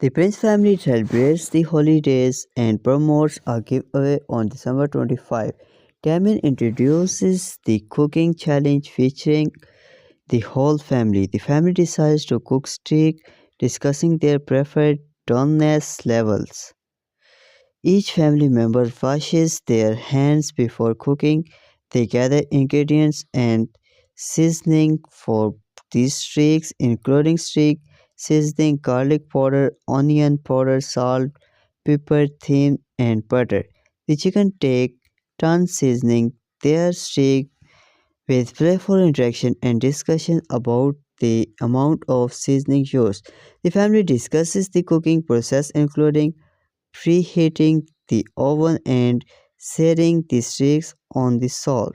The Prince family celebrates the holidays and promotes a giveaway on December 25. Damien introduces the cooking challenge featuring the whole family. The family decides to cook steak, discussing their preferred doneness levels. Each family member washes their hands before cooking. They gather ingredients and seasoning for these steaks, including steak seasoning, garlic powder, onion powder, salt, pepper, thyme, and butter. The chicken take turns seasoning their steak with playful interaction and discussion about the amount of seasoning used. The family discusses the cooking process, including preheating the oven and searing the steaks on the stove.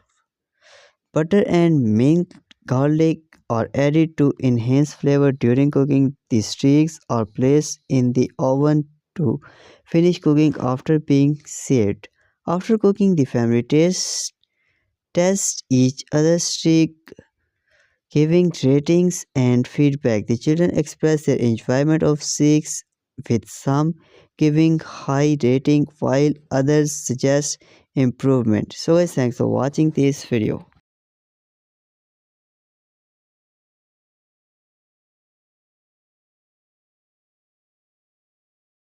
Butter and minced garlic are added to enhance flavor during cooking. The steaks are placed in the oven to finish cooking after being seared. After cooking, the family tests each other's steak, giving ratings and feedback. The children express their enjoyment of steaks, with some giving high rating while others suggest improvement. So guys, thanks for watching this video.